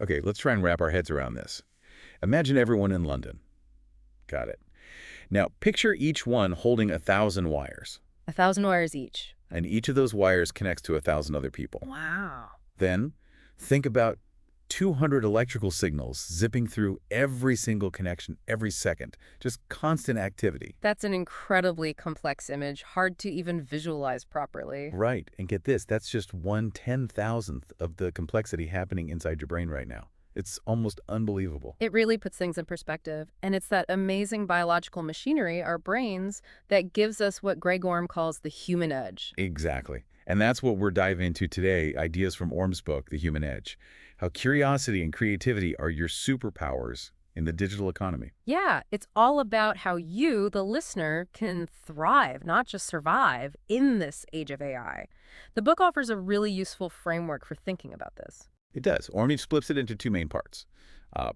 Okay, let's try and wrap our heads around this. Imagine everyone in London. Got it. Now, picture each one holding 1,000 wires, 1,000 wires each. and each of those wires connects to 1,000 other people. Wow. Then, think about 200 electrical signals zipping through every single connection every second. Just constant activity. That's an incredibly complex image, hard to even visualize properly. Right, and get this, that's just 1/10,000th of the complexity happening inside your brain right now. It's almost unbelievable. It really puts things in perspective. And it's that amazing biological machinery, our brains, that gives us what Greg Orme calls the human edge. Exactly. And that's what we're diving into today, ideas from Orme's book, The Human Edge. How curiosity and creativity are your superpowers in the digital economy. Yeah, it's all about how you, the listener, can thrive, not just survive, in this age of AI. The book offers a really useful framework for thinking about this. It does. Orme splits it into two main parts.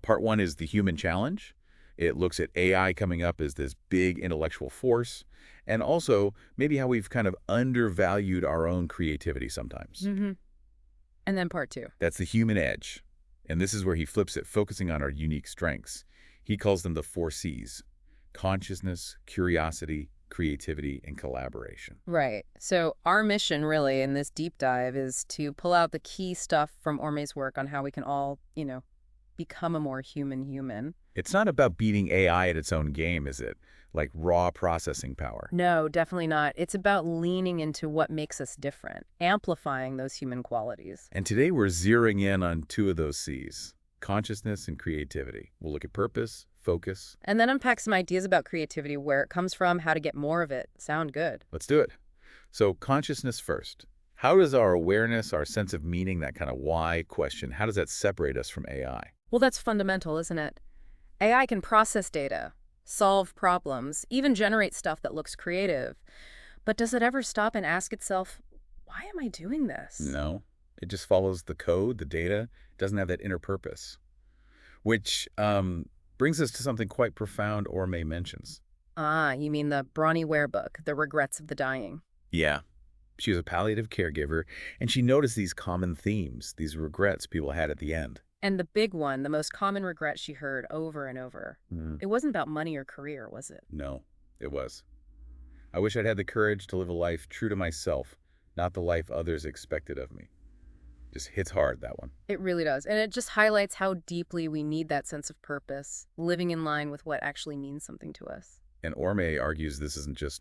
Part one is the human challenge. It looks at AI coming up as this big intellectual force, and also maybe how we've kind of undervalued our own creativity sometimes. And then part two. That's the human edge. And this is where he flips it, focusing on our unique strengths. He calls them the 4 C's: consciousness, curiosity, creativity, and collaboration. Right. So our mission really in this deep dive is to pull out the key stuff from Orme's work on how we can all, become a more human human. It's not about beating AI at its own game, is it? Like raw processing power. No, definitely not. It's about leaning into what makes us different, amplifying those human qualities. And today we're zeroing in on 2 of those C's: consciousness and creativity. We'll look at purpose, focus. And then unpack some ideas about creativity, where it comes from, how to get more of it. Sound good? Let's do it. So consciousness first. How does our awareness, our sense of meaning, that kind of why question, how does that separate us from AI? Well, that's fundamental, isn't it? AI can process data, solve problems, even generate stuff that looks creative. But does it ever stop and ask itself, why am I doing this? No. It just follows the code, the data. It doesn't have that inner purpose. Which brings us to something quite profound Orme mentions. Ah, you mean the Bronnie Ware book, The Regrets of the Dying. Yeah. She was a palliative caregiver, and she noticed these common themes, these regrets people had at the end. And the big one, the most common regret she heard over and over. It wasn't about money or career, was it? No, it was. I wish I'd had the courage to live a life true to myself, not the life others expected of me. Just hits hard, that one. It really does. And it just highlights how deeply we need that sense of purpose, living in line with what actually means something to us. And Orme argues this isn't just,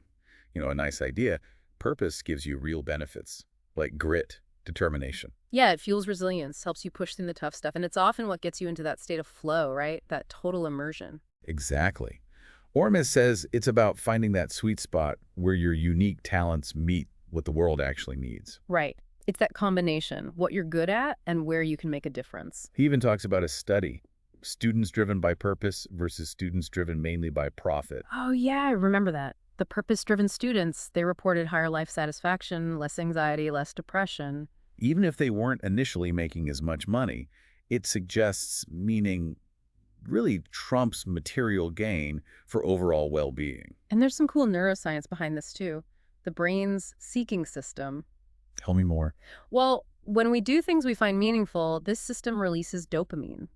a nice idea. Purpose gives you real benefits, like grit, determination. Yeah, it fuels resilience, helps you push through the tough stuff, and it's often what gets you into that state of flow, right? That total immersion. Exactly. Orme says it's about finding that sweet spot where your unique talents meet what the world actually needs. Right. It's that combination, what you're good at and where you can make a difference. He even talks about a study, students driven by purpose versus students driven mainly by profit. Oh, yeah, I remember that. The purpose-driven students, they reported higher life satisfaction, less anxiety, less depression. Even if they weren't initially making as much money, it suggests meaning really trumps material gain for overall well-being. And there's some cool neuroscience behind this, too. The brain's seeking system. Tell me more. Well, when we do things we find meaningful, this system releases dopamine,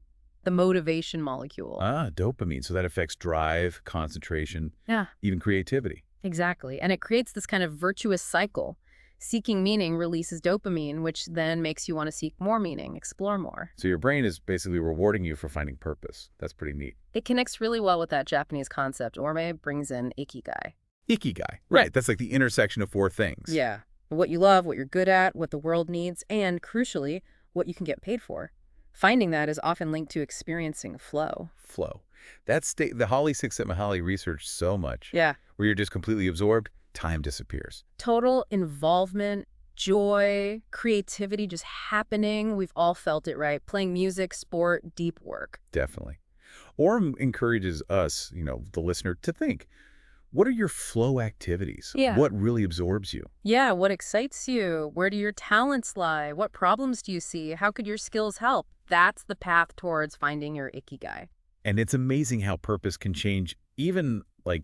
the motivation molecule. Dopamine. So that affects drive, concentration, Yeah, even creativity. exactly. And it creates this kind of virtuous cycle. Seeking meaning releases dopamine, which then makes you want to seek more meaning, explore more. So your brain is basically rewarding you for finding purpose. That's pretty neat. It connects really well with that Japanese concept. Orme brings in ikigai. Ikigai. Right. That's like the intersection of 4 things. Yeah. What you love, what you're good at, what the world needs, and crucially, what you can get paid for. Finding that is often linked to experiencing flow. Flow. That's the Holly Csikszentmihalyi researched so much. Yeah. Where you're just completely absorbed, time disappears. Total involvement, joy, creativity just happening. We've all felt it, right? Playing music, sport, deep work. Definitely. Orme encourages us, the listener, to think, what are your flow activities? Yeah. What really absorbs you? Yeah, what excites you? Where do your talents lie? What problems do you see? How could your skills help? That's the path towards finding your ikigai. And it's amazing how purpose can change even, like,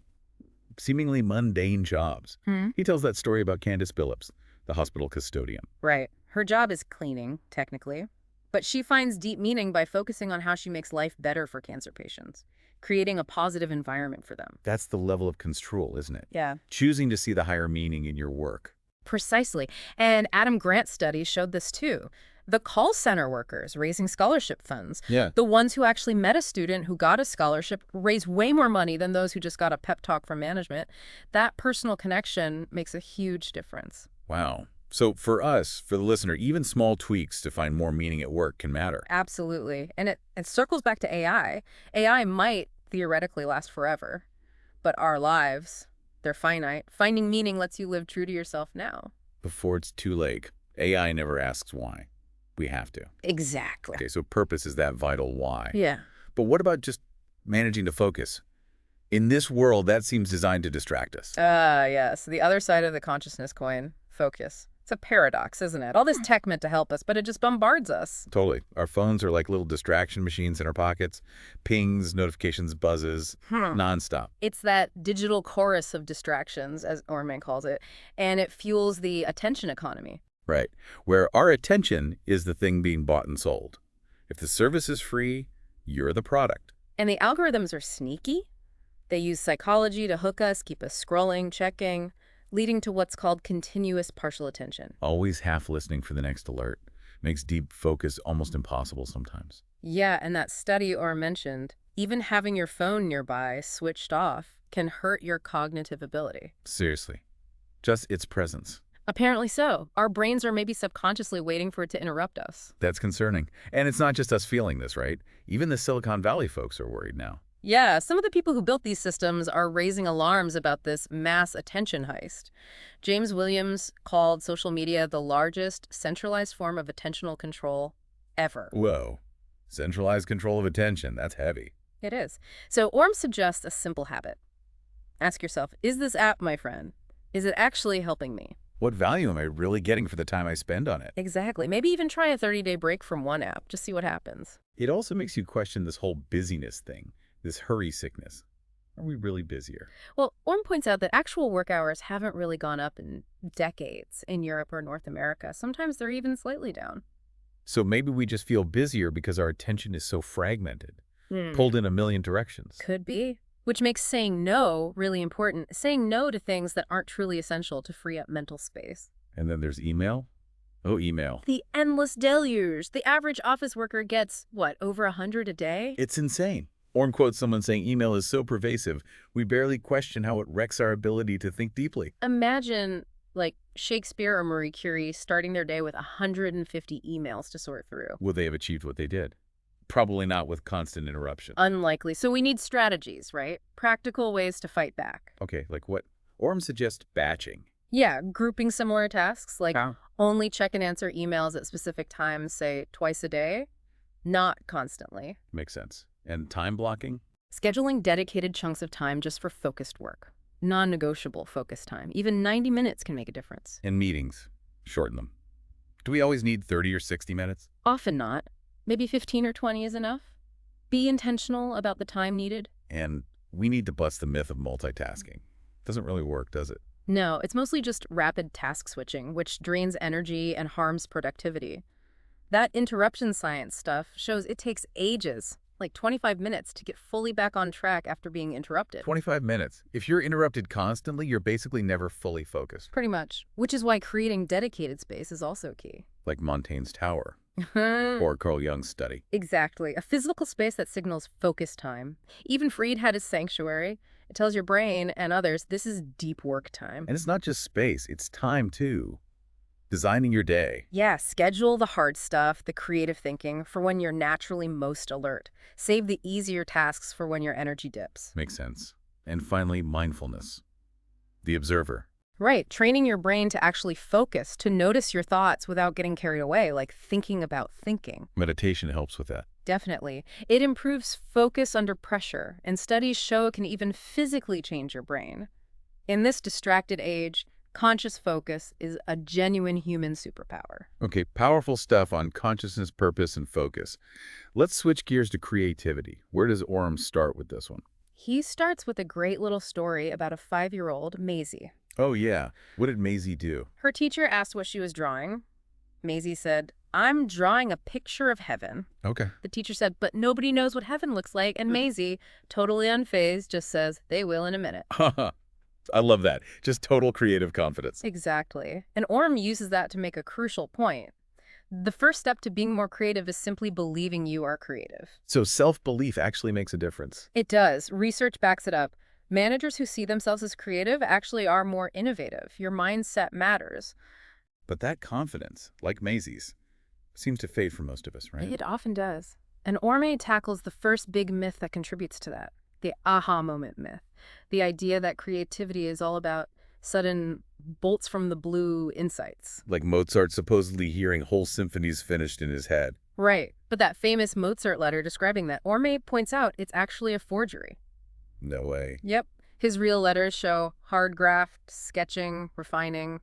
seemingly mundane jobs. He tells that story about Candace Billups, the hospital custodian. Right. Her job is cleaning, technically, But she finds deep meaning by focusing on how she makes life better for cancer patients, creating a positive environment for them. That's the level of control, isn't it? Yeah. Choosing to see the higher meaning in your work. Precisely. And Adam Grant's study showed this too. The call center workers raising scholarship funds, Yeah. the ones who actually met a student who got a scholarship, raise way more money than those who just got a pep talk from management. That personal connection makes a huge difference. Wow. So for us, for the listener, even small tweaks to find more meaning at work can matter. Absolutely. And it circles back to AI. AI might theoretically last forever, but our lives, they're finite. Finding meaning lets you live true to yourself now. Before it's too late. AI never asks why. We have to. Exactly. Okay, so purpose is that vital why. Yeah. But what about just managing to focus? In this world, that seems designed to distract us. Yes. The other side of the consciousness coin, focus. It's a paradox, isn't it? All this tech meant to help us, but it just bombards us. Totally. Our phones are like little distraction machines in our pockets. Pings, notifications, buzzes, nonstop. It's that digital chorus of distractions, as Orme calls it, and it fuels the attention economy. Right. Where our attention is the thing being bought and sold. If the service is free, you're the product. And the algorithms are sneaky. They use psychology to hook us, keep us scrolling, checking, leading to what's called continuous partial attention. Always half listening for the next alert. Makes deep focus almost impossible sometimes. Yeah, and that study Orme mentioned, even having your phone nearby switched off can hurt your cognitive ability. Seriously. Just its presence. Apparently so. Our brains are maybe subconsciously waiting for it to interrupt us. That's concerning. And it's not just us feeling this, right? Even the Silicon Valley folks are worried now. Yeah, some of the people who built these systems are raising alarms about this mass attention heist. James Williams called social media the largest centralized form of attentional control ever. Whoa. Centralized control of attention. That's heavy. It is. So Orme suggests a simple habit. Ask yourself, is this app, my friend, is it actually helping me? What value am I really getting for the time I spend on it? Exactly. Maybe even try a 30-day break from one app. Just see what happens. It also makes you question this whole busyness thing, this hurry sickness. Are we really busier? Well, Orme points out that actual work hours haven't really gone up in decades in Europe or North America. Sometimes they're even slightly down. So maybe we just feel busier because our attention is so fragmented, pulled in a million directions. Could be. Which makes saying no really important. Saying no to things that aren't truly essential to free up mental space. And then there's email. Oh, email. The endless deluge. The average office worker gets, what, over 100 a day? It's insane. Orme quotes someone saying email is so pervasive, we barely question how it wrecks our ability to think deeply. Imagine, like, Shakespeare or Marie Curie starting their day with 150 emails to sort through. Will they have achieved what they did? Probably not with constant interruption. Unlikely. So we need strategies, right? Practical ways to fight back. Okay, like what? Orme suggests batching. Yeah, grouping similar tasks, like How? only check and answer emails at specific times, say twice a day, not constantly. Makes sense. And time blocking? Scheduling dedicated chunks of time just for focused work. Non-negotiable focus time. Even 90 minutes can make a difference. And meetings. Shorten them. Do we always need 30 or 60 minutes? Often not. Maybe 15 or 20 is enough. Be intentional about the time needed. And we need to bust the myth of multitasking. Doesn't really work, does it? No, it's mostly just rapid task switching, which drains energy and harms productivity. That interruption science stuff shows it takes ages, like 25 minutes, to get fully back on track after being interrupted. 25 minutes. If you're interrupted constantly, you're basically never fully focused. Pretty much. Which is why creating dedicated space is also key. Like Montaigne's Tower or Carl Jung's study. Exactly. A physical space that signals focus time. Even Freed had his sanctuary. It tells your brain and others this is deep work time. And it's not just space, it's time too. Designing your day. Yeah, schedule the hard stuff, the creative thinking, for when you're naturally most alert. Save the easier tasks for when your energy dips. Makes sense. And finally, mindfulness. The observer. Right, training your brain to actually focus, to notice your thoughts without getting carried away, like thinking about thinking. Meditation helps with that. Definitely. It improves focus under pressure, and studies show it can even physically change your brain. In this distracted age, conscious focus is a genuine human superpower. Okay, powerful stuff on consciousness, purpose, and focus. Let's switch gears to creativity. Where does Orme start with this one? He starts with a great little story about a 5-year-old, Maisie. Oh yeah, what did Maisie do? Her teacher asked what she was drawing. Maisie said, I'm drawing a picture of heaven. Okay. The teacher said, but nobody knows what heaven looks like. And Maisie, totally unfazed, just says, they will in a minute. I love that. Just total creative confidence. Exactly. And Orme uses that to make a crucial point. The first step to being more creative is simply believing you are creative. So self-belief actually makes a difference. It does. Research backs it up. Managers who see themselves as creative actually are more innovative. Your mindset matters. But that confidence, like Maisie's, seems to fade for most of us, right? It often does. And Orme tackles the first big myth that contributes to that, the aha moment myth. The idea that creativity is all about sudden bolts from the blue insights. Like Mozart supposedly hearing whole symphonies finished in his head. Right. But that famous Mozart letter describing that, Orme points out it's actually a forgery. No way. Yep. His real letters show hard graft, sketching, refining,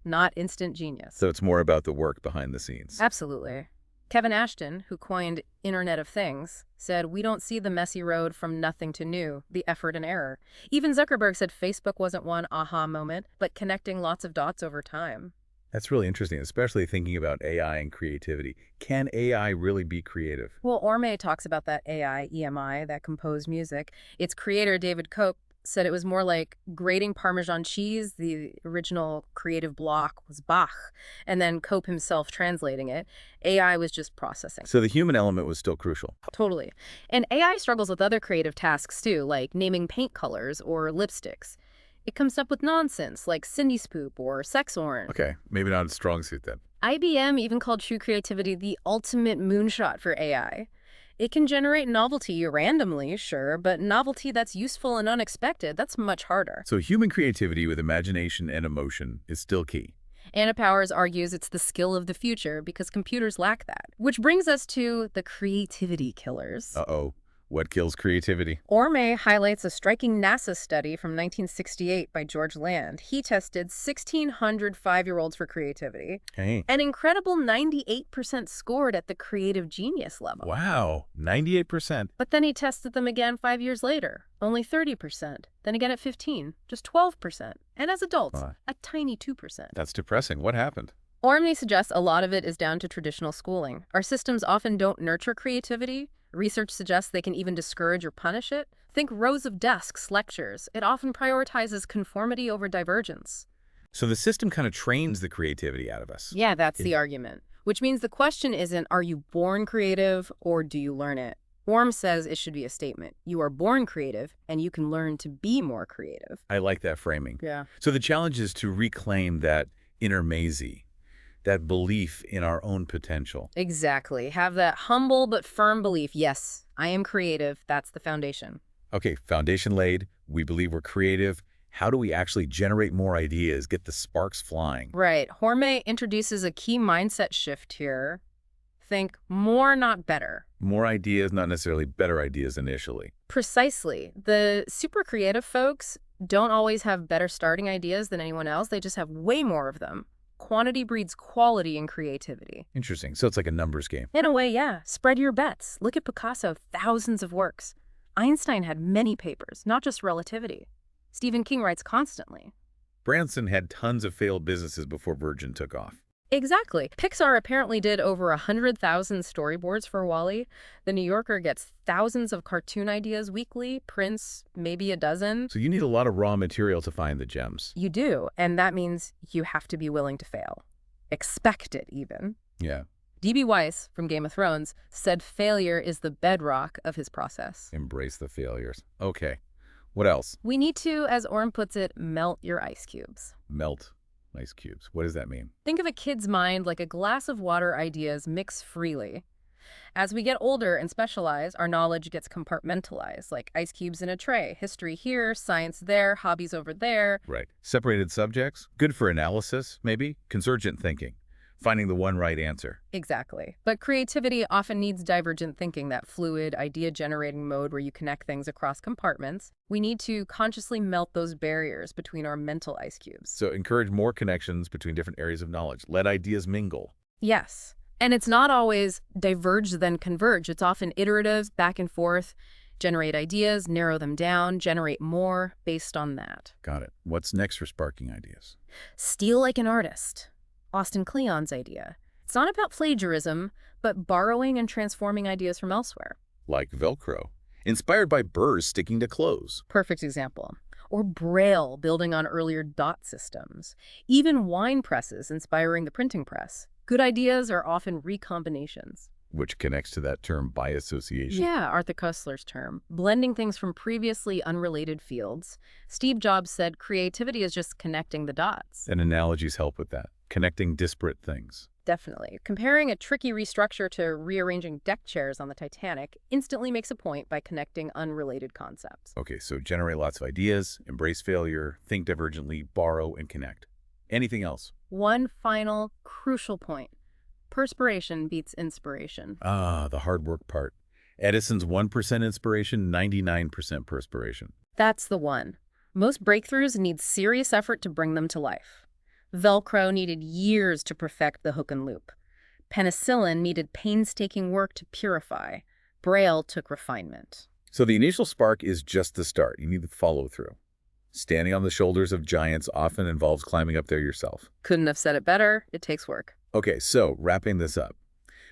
not instant genius. So it's more about the work behind the scenes. Absolutely. Kevin Ashton, who coined Internet of Things, said, we don't see the messy road from nothing to new, the effort and error. Even Zuckerberg said Facebook wasn't one aha moment, but connecting lots of dots over time. That's really interesting, especially thinking about AI and creativity. Can AI really be creative? Well, Orme talks about that AI, EMI, that composed music. Its creator, David Koch, said it was more like grating Parmesan cheese. The original creative block was Bach, and then Cope himself translating it. AI was just processing. So the human element was still crucial. Totally. And AI struggles with other creative tasks too, like naming paint colors or lipsticks. It comes up with nonsense like Cindy Spoop or sex orange. Okay, maybe not a strong suit then. IBM even called true creativity the ultimate moonshot for AI. It can generate novelty randomly, sure, but novelty that's useful and unexpected, that's much harder. So human creativity with imagination and emotion is still key. Anna Powers argues it's the skill of the future because computers lack that. Which brings us to the creativity killers. Uh-oh. What kills creativity? Orme highlights a striking NASA study from 1968 by George Land. He tested 1,600 5-year-olds for creativity. Hey. An incredible 98% scored at the creative genius level. Wow, 98%. But then he tested them again 5 years later, only 30%. Then again at 15, just 12%. And as adults, a tiny 2%. That's depressing. What happened? Orme suggests a lot of it is down to traditional schooling. Our systems often don't nurture creativity. Research suggests they can even discourage or punish it. Think rows of desks, lectures. It often prioritizes conformity over divergence. So the system kind of trains the creativity out of us. Yeah, that's the argument. Which means the question isn't, are you born creative or do you learn it? Orme says it should be a statement. You are born creative and you can learn to be more creative. I like that framing. Yeah. So the challenge is to reclaim that inner Maisie, that belief in our own potential. Exactly. Have that humble but firm belief. Yes, I am creative. That's the foundation. Okay, foundation laid. We believe we're creative. How do we actually generate more ideas, get the sparks flying? Right. Orme introduces a key mindset shift here. Think more, not better. More ideas, not necessarily better ideas initially. Precisely. The super creative folks don't always have better starting ideas than anyone else. They just have way more of them. Quantity breeds quality in creativity. Interesting. So it's like a numbers game. In a way, yeah. Spread your bets. Look at Picasso, thousands of works. Einstein had many papers, not just relativity. Stephen King writes constantly. Branson had tons of failed businesses before Virgin took off. Exactly. Pixar apparently did over 100,000 storyboards for WALL-E. The New Yorker gets thousands of cartoon ideas weekly, Prince maybe a dozen. So you need a lot of raw material to find the gems. You do, and that means you have to be willing to fail. Expect it, even. Yeah. D.B. Weiss, from Game of Thrones, said failure is the bedrock of his process. Embrace the failures. Okay. What else? We need to, as Orme puts it, melt your ice cubes. Melt ice cubes. What does that mean? Think of a kid's mind like a glass of water. Ideas mix freely. As we get older and specialize, our knowledge gets compartmentalized, like ice cubes in a tray. History here, science there, hobbies over there. Right. Separated subjects. Good for analysis, maybe. Convergent thinking. Finding the one right answer. Exactly. But creativity often needs divergent thinking, that fluid, idea-generating mode where you connect things across compartments. We need to consciously melt those barriers between our mental ice cubes. So encourage more connections between different areas of knowledge. Let ideas mingle. Yes. And it's not always diverge then converge. It's often iterative, back and forth. Generate ideas, narrow them down, generate more based on that. Got it. What's next for sparking ideas? Steal like an artist. Austin Kleon's idea. It's not about plagiarism, but borrowing and transforming ideas from elsewhere. Like Velcro, inspired by burrs sticking to clothes. Perfect example. Or Braille building on earlier dot systems. Even wine presses inspiring the printing press. Good ideas are often recombinations. Which connects to that term by association. Yeah, Arthur Koestler's term. Blending things from previously unrelated fields. Steve Jobs said creativity is just connecting the dots. And analogies help with that, connecting disparate things. Definitely. Comparing a tricky restructure to rearranging deck chairs on the Titanic instantly makes a point by connecting unrelated concepts. Okay, so generate lots of ideas, embrace failure, think divergently, borrow, and connect. Anything else? One final crucial point. Perspiration beats inspiration. Ah, the hard work part. Edison's 1% inspiration, 99% perspiration. That's the one. Most breakthroughs need serious effort to bring them to life. Velcro needed years to perfect the hook and loop. Penicillin needed painstaking work to purify. Braille took refinement. So the initial spark is just the start. You need the follow-through. Standing on the shoulders of giants often involves climbing up there yourself. Couldn't have said it better. It takes work. Okay, so wrapping this up,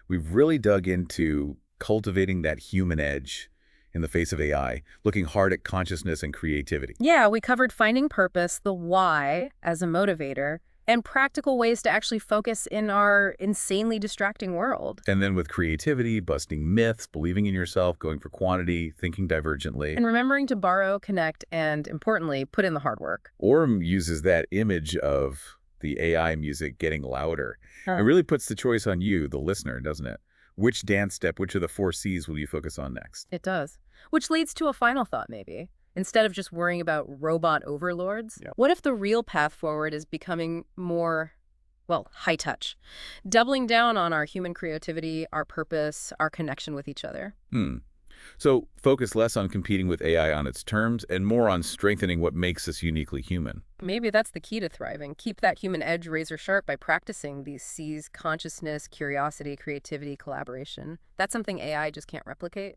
we've really dug into cultivating that human edge in the face of AI, looking hard at consciousness and creativity. Yeah, we covered finding purpose, the why as a motivator, and practical ways to actually focus in our insanely distracting world. And then with creativity, busting myths, believing in yourself, going for quantity, thinking divergently. And remembering to borrow, connect, and importantly, put in the hard work. Orme uses that image of the AI music getting louder. Huh. It really puts the choice on you, the listener, doesn't it? Which dance step, which of the 4 Cs will you focus on next? It does. Which leads to a final thought, maybe. Instead of just worrying about robot overlords, Yeah. what if the real path forward is becoming more, well, high touch? Doubling down on our human creativity, our purpose, our connection with each other. So focus less on competing with AI on its terms and more on strengthening what makes us uniquely human. Maybe that's the key to thriving. Keep that human edge razor sharp by practicing these C's: consciousness, curiosity, creativity, collaboration. That's something AI just can't replicate.